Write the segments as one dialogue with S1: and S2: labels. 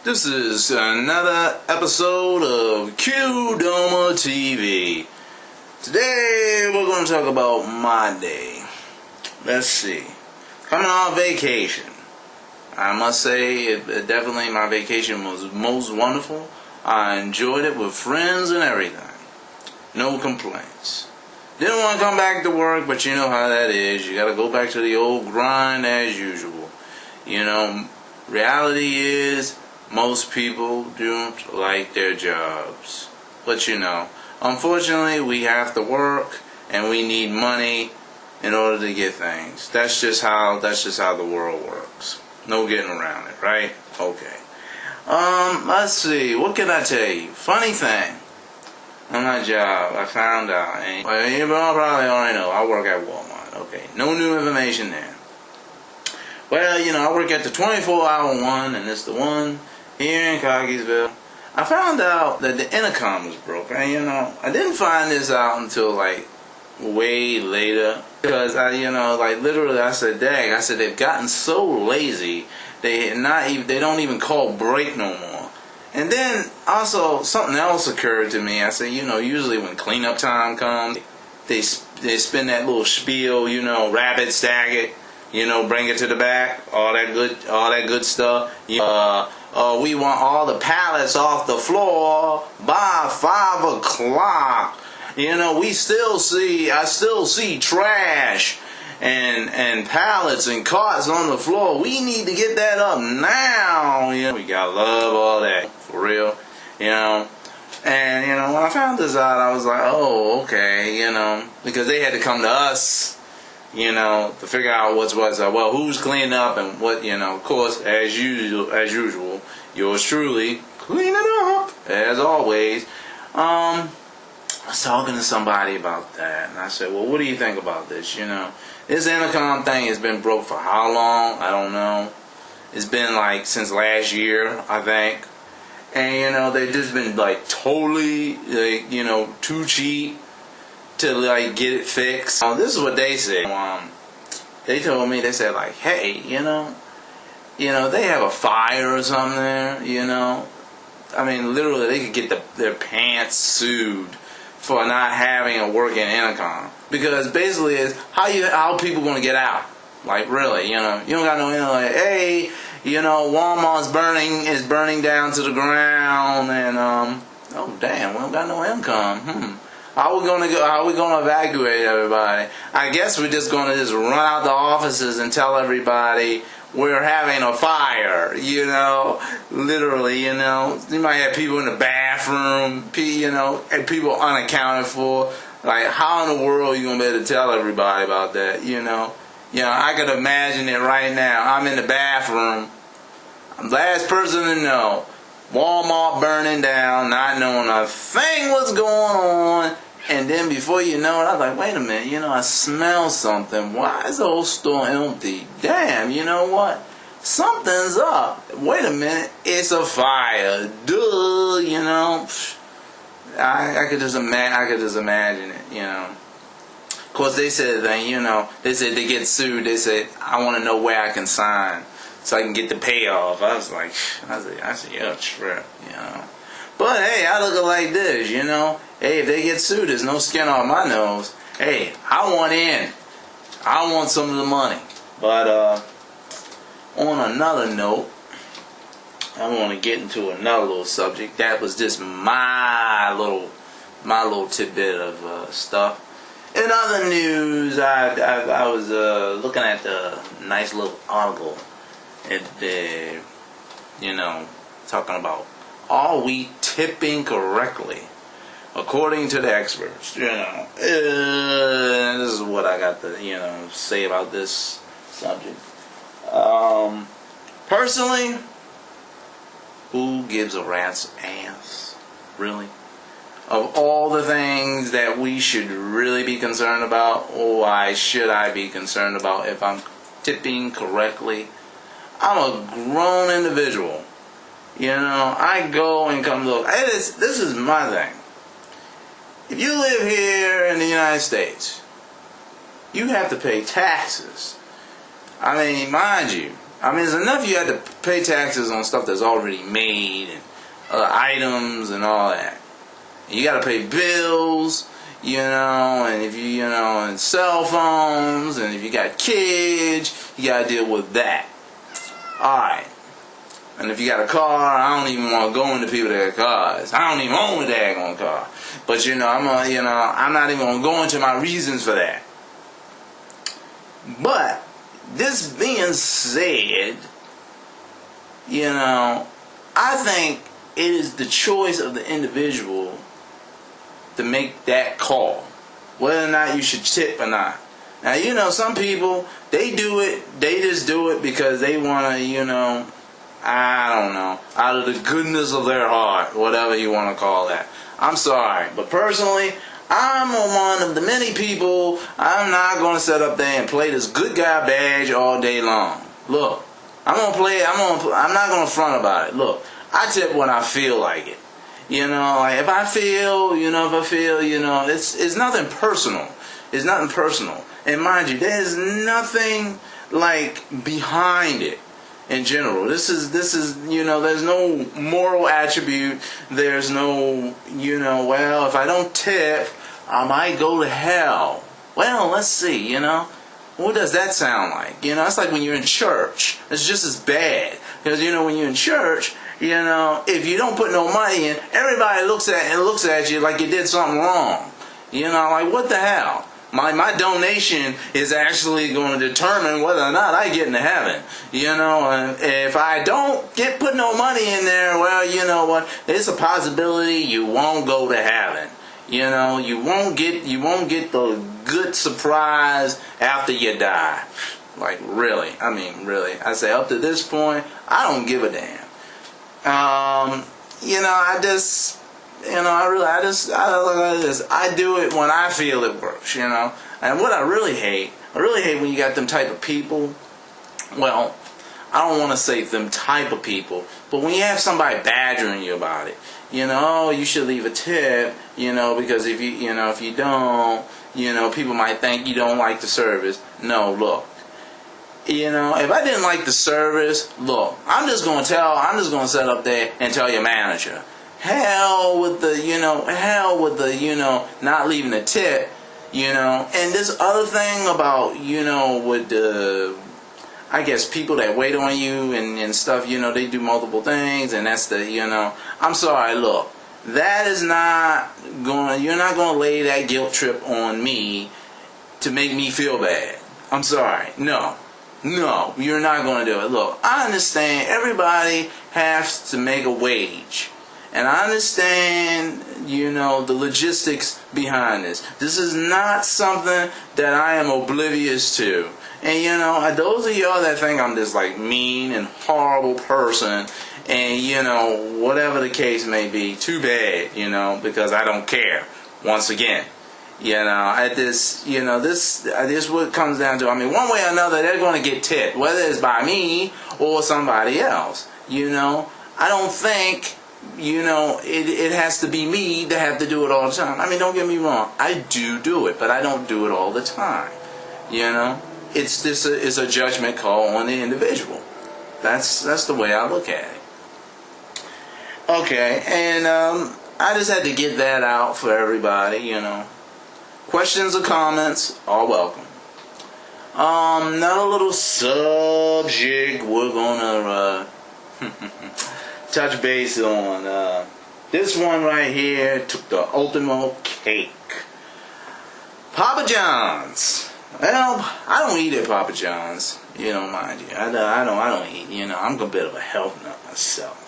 S1: This is another episode of Qdoma TV. Today we're going to talk about my day. Let's see. Coming on vacation. I must say, definitely my vacation was most wonderful. I enjoyed it with friends and everything. No complaints. Didn't want to come back to work, but you know how that is. You got to go back to the old grind as usual. You know, reality is most people don't like their jobs. But you know, unfortunately we have to work and we need money in order to get things. That's just how the world works. No getting around it, right? Okay. Let's see, what can I tell you? Funny thing. On my job, I found out, and you probably already know, I work at Walmart. Okay, no new information there. Well, you know, I work at the 24-hour one, and it's the one here in Cockeysville. I found out that the intercom was broken, and you know, I didn't find this out until like way later, because literally I said, dang, I said they've gotten so lazy, they don't even call break no more. And then also something else occurred to me. I said, you know, usually when cleanup time comes, they spin that little spiel, you know, rabbit stack it, you know, bring it to the back, all that good stuff. We want all the pallets off the floor by 5 o'clock. You know, I still see trash and pallets and carts on the floor. We need to get that up now. You know, we gotta love all that, for real. You know, and you know, when I found this out, I was like, oh, okay, you know, because they had to come to us, you know, to figure out what's well, who's cleaning up and what, you know. Of course, as usual, yours truly clean it up as always. I was talking to somebody about that, and I said, well, what do you think about this? You know, this intercom thing has been broke for how long? I don't know. It's been like since last year, I think. And you know, they've just been like totally, like, you know, too cheap to like get it fixed. This is what they said. They told me, they said like, hey, you know, they have a fire or something there. You know, I mean, literally, they could get their pants sued for not having a working intercom, because basically it's how people gonna get out? Like, really, you know, you don't got no intercom. Like, hey, you know, Walmart's is burning down to the ground, and oh damn, we don't got no intercom. How we gonna evacuate everybody? I guess we're just gonna run out the offices and tell everybody we're having a fire, you know, literally, you know. You might have people in the bathroom, you know, and people unaccounted for. Like, how in the world are you going to be able to tell everybody about that, you know? You know, I could imagine it right now. I'm in the bathroom. I'm the last person to know. Walmart burning down, not knowing a thing what's going on. And then before you know it, I was like, wait a minute, you know, I smell something. Why is the whole store empty? Damn, you know what? Something's up. Wait a minute, it's a fire. Duh, you know. I could just imagine it, you know. Of course, they said that, you know, they said they get sued. They said, I want to know where I can sign so I can get the payoff. I said, you're a trip, you know. But hey, I look at it like this, you know. Hey, if they get sued, there's no skin off my nose. Hey, I want in. I want some of the money. But on another note, I want to get into another little subject. That was just my little tidbit of stuff. In other news, I was looking at the nice little article, you know, talking about, are we tipping correctly according to the experts? You know, this is what I got to, you know, say about this subject. Personally, who gives a rat's ass? Really? Of all the things that we should really be concerned about, why should I be concerned about if I'm tipping correctly? I'm a grown individual. You know, I go and come look. This is my thing. If you live here in the United States, you have to pay taxes. I mean, mind you, I mean, it's enough you had to pay taxes on stuff that's already made and items and all that. You got to pay bills, you know, and if you know, and cell phones, and if you got kids, you got to deal with that. All right. And if you got a car, I don't even want to go into people that got cars. I don't even own a daggone car. But I'm not even gonna go into my reasons for that. But this being said, I think it is the choice of the individual to make that call, whether or not you should tip or not. Now, some people, they do it, they just do it because they want to, I don't know, out of the goodness of their heart, whatever you want to call that. I'm sorry, but personally, I'm one of the many people. I'm not going to sit up there and play this good guy badge all day long. Look, I'm not going to front about it. Look, I tip when I feel like it. Like if I feel, it's nothing personal. It's nothing personal. And mind you, there's nothing like behind it. In general, this is there's no moral attribute. There's no well, if I don't tip, I might go to hell. Well, let's see, what does that sound like? It's like when you're in church. It's just as bad because when you're in church, if you don't put no money in, everybody looks at you like you did something wrong. Like what the hell? My donation is actually going to determine whether or not I get into heaven. And if I don't put no money in there, well, you know what? It's a possibility you won't go to heaven. You won't get the good surprise after you die. Like really, I say up to this point, I don't give a damn. I do it when I feel it works, And what I really hate when you got them type of people, well, I don't want to say them type of people, but when you have somebody badgering you about it, you should leave a tip, because if you don't, people might think you don't like the service. No, look. If I didn't like the service, look, I'm just going to sit up there and tell your manager. Hell with the not leaving a tip, and this other thing about, with the, I guess people that wait on you and stuff, they do multiple things, and that's the, I'm sorry, look, that is you're not going to lay that guilt trip on me to make me feel bad. I'm sorry, no, you're not going to do it. Look, I understand everybody has to make a wage. And I understand, the logistics behind this. This is not something that I am oblivious to. And, those of y'all that think I'm this, like, mean and horrible person, and, whatever the case may be, too bad, because I don't care, once again. This is what it comes down to. One way or another, they're going to get tipped, whether it's by me or somebody else. I don't think... it has to be me to have to do it all the time. Don't get me wrong. I do it, but I don't do it all the time. It's a judgment call on the individual. That's the way I look at it. Okay, and I just had to get that out for everybody. Questions or comments are welcome. Another little subject we're gonna touch base on. This one right here took the ultimate cake. Papa John's. Well, I don't eat at Papa John's. Mind you, I don't eat. I'm a bit of a health nut myself.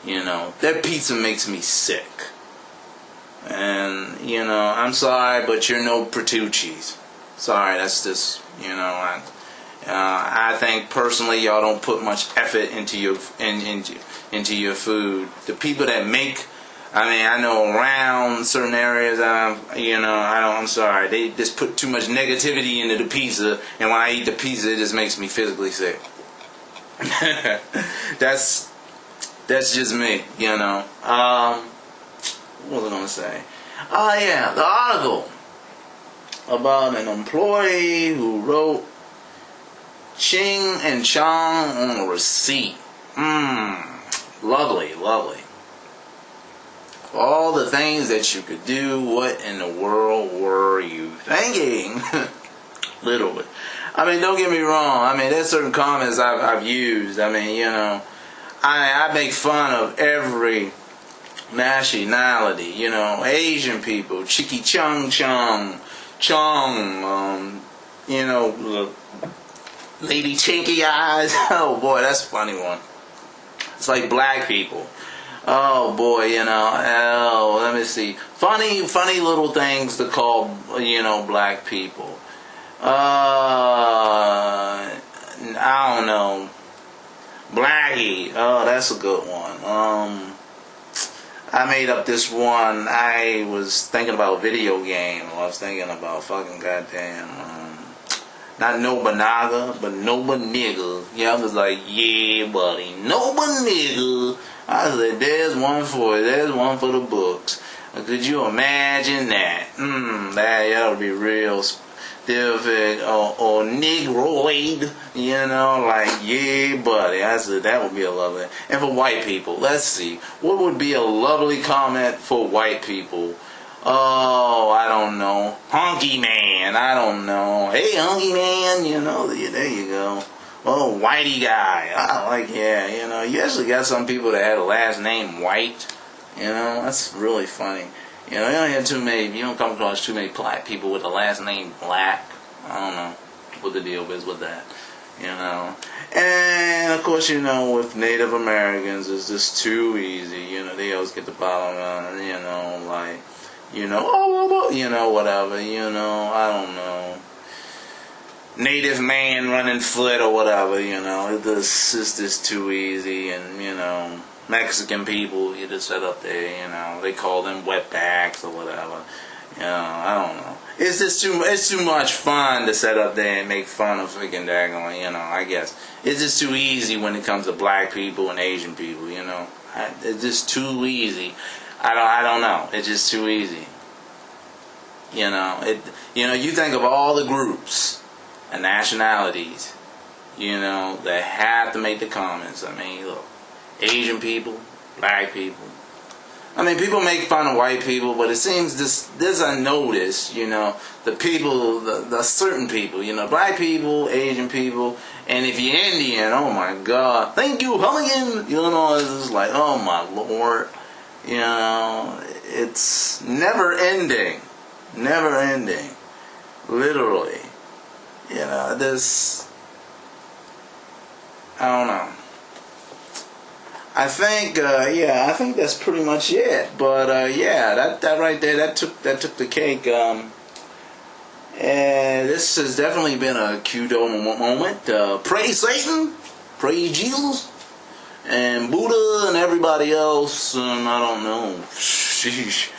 S1: That pizza makes me sick. And I'm sorry, but you're no Bertucci's. Sorry, that's just I think personally y'all don't put much effort into your food. The people that make, I know around certain areas, I'm sorry, they just put too much negativity into the pizza, and when I eat the pizza, it just makes me physically sick. That's just me, What was I gonna say? Oh yeah, the article about an employee who wrote Ching and Chong on a receipt. Lovely, lovely. All the things that you could do, what in the world were you thinking? Literally. I mean, don't get me wrong. I mean, there's certain comments I've used. I mean, you know, I make fun of every nationality. You know, Asian people, Chicky Chung Chung, Chong, you know, Lady Chinky Eyes. Oh boy, that's a funny one. It's like black people. Oh boy, you know. Oh, let me see. Funny little things to call, you know, black people. I don't know. Blackie. Oh, that's a good one. I made up this one. I was thinking about video game. I was thinking about fucking goddamn. Not Nobunaga, but Noba nigga. Yeah, I was like, yeah, buddy, Noba nigga. I said, there's one for it. There's one for the books. Could you imagine that? That would be real difficult. Or Negroid, you know, like, yeah, buddy. I said, that would be a lovely. And for white people, let's see. What would be a lovely comment for white people? Oh, I don't know. Hunky man, I don't know. Hey, hunky man, you know, there you go. Oh, whitey guy. I like, yeah, you know, you actually got some people that had a last name White. You know, that's really funny. You know, you don't come across too many black people with the last name Black. I don't know what the deal is with that. You know. And, of course, you know, with Native Americans, it's just too easy. You know, they always get the bottom on, you know, like, you know, you know, whatever, you know, I don't know. Native man running foot or whatever, you know, it's just too easy. And, you know, Mexican people, you just set up there, you know, they call them wetbacks or whatever. You know, I don't know. It's just it's too much fun to set up there and make fun of freaking daggone, you know, I guess. It's just too easy when it comes to black people and Asian people, you know. It's just too easy. I don't know. It's just too easy. You know, you think of all the groups and nationalities, you know, that have to make the comments. I mean, look, Asian people, black people. I mean, people make fun of white people, but it seems this I noticed, you know, the people, the certain people, you know, black people, Asian people, and if you're Indian, oh my God, thank you, Hulligan, you know, it's just like, oh my Lord. You know, it's never ending. Never ending. Literally. You know, I don't know. I think, I think that's pretty much it. But, that right there, that took the cake. And this has definitely been a Qdoma moment. Praise Satan. Praise Jesus. And Buddha and everybody else, and I don't know. Sheesh.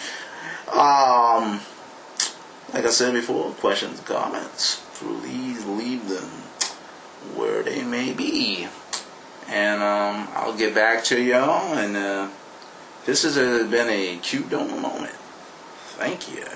S1: Like I said before, questions, comments, please leave them where they may be. And I'll get back to y'all. And this has been a Qdoma moment. Thank you.